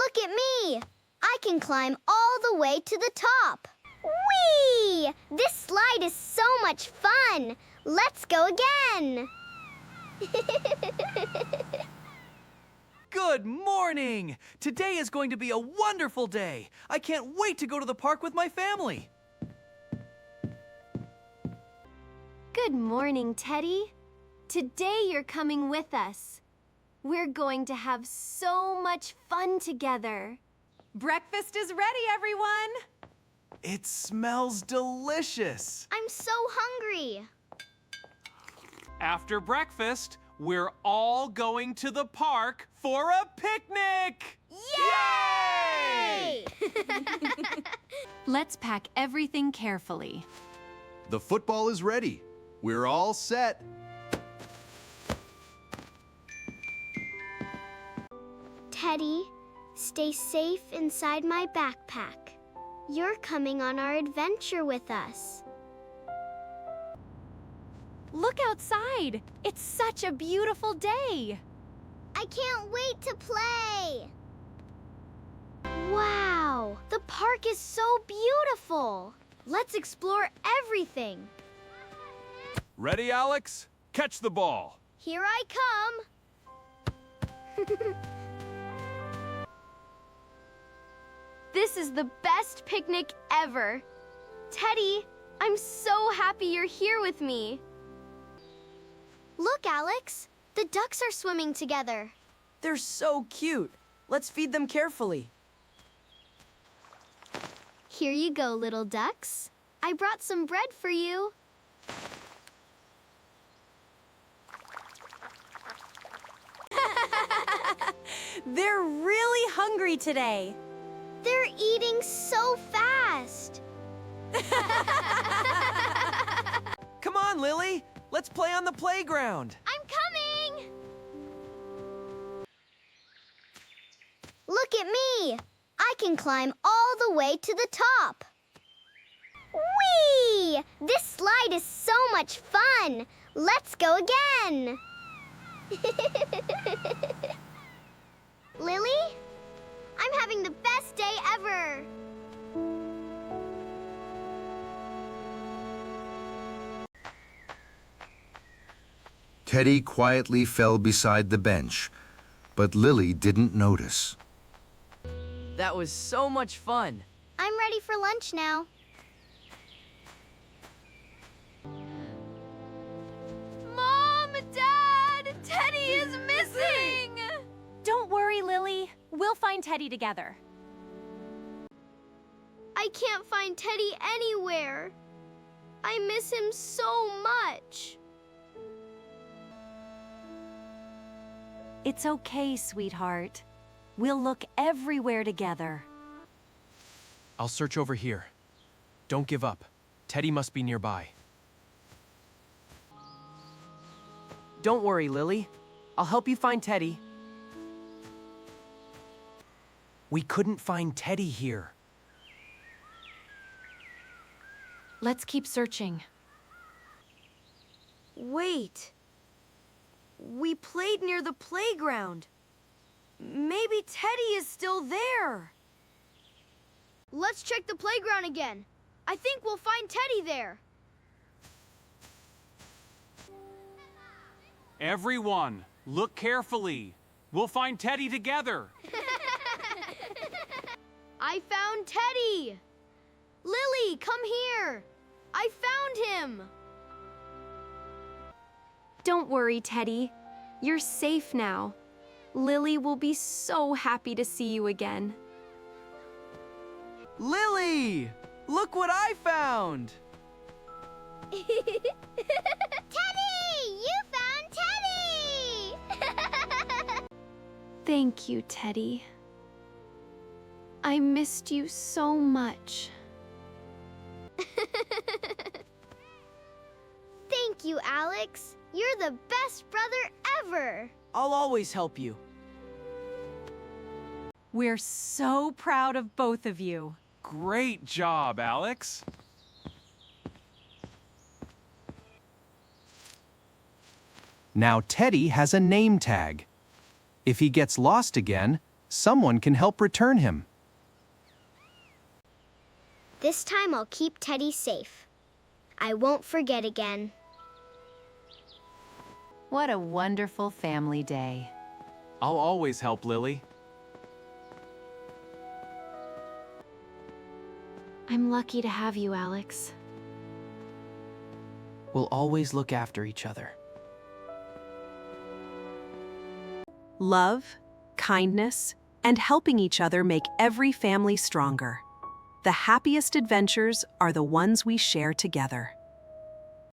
Look at me! I can climb all the way to the top. Whee! This slide is so much fun. Let's go again. Good morning! Today is going to be a wonderful day. I can't wait to go to the park with my family. Good morning, Teddy. Today you're coming with us. We're going to have so much fun together. Breakfast is ready, everyone! It smells delicious. I'm so hungry. After breakfast, we're all going to the park for a picnic! Yay! Let's pack everything carefully. The football is ready. We're all set. Teddy, stay safe inside my backpack. You're coming on our adventure with us. Look outside. It's such a beautiful day. I can't wait to play. Wow, the park is so beautiful. Let's explore everything. Ready, Alex? Catch the ball. Here I come. This is the best picnic ever. Teddy, I'm so happy you're here with me. Look, Alex. The ducks are swimming together. They're so cute. Let's feed them carefully. Here you go, little ducks. I brought some bread for you. They're really hungry today. They're eating so fast. Come on, Lily. Let's play on the playground. I'm coming! Look at me! I can climb all the way to the top. Whee! This slide is so much fun. Let's go again. Lily? I'm having the best day ever. Teddy quietly fell beside the bench, but Lily didn't notice. That was so much fun. I'm ready for lunch now. Mom, Dad, Teddy is missing! Don't worry, Lily. We'll find Teddy together. I can't find Teddy anywhere. I miss him so much. It's okay, sweetheart. We'll look everywhere together. I'll search over here. Don't give up. Teddy must be nearby. Don't worry, Lily. I'll help you find Teddy. We couldn't find Teddy here. Let's keep searching. Wait. We played near the playground. Maybe Teddy is still there. Let's check the playground again. I think we'll find Teddy there. Everyone, look carefully. We'll find Teddy together. I found Teddy. Lily, come here. I found him. Don't worry, Teddy. You're safe now. Lily will be so happy to see you again. Lily! Look what I found! Teddy! You found Teddy! Thank you, Teddy. I missed you so much. Thank you, Alex. You're the best brother ever. I'll always help you. We're so proud of both of you. Great job, Alex. Now Teddy has a name tag. If he gets lost again, someone can help return him. This time I'll keep Teddy safe. I won't forget again. What a wonderful family day. I'll always help, Lily. I'm lucky to have you, Alex. We'll always look after each other. Love, kindness, and helping each other make every family stronger. The happiest adventures are the ones we share together.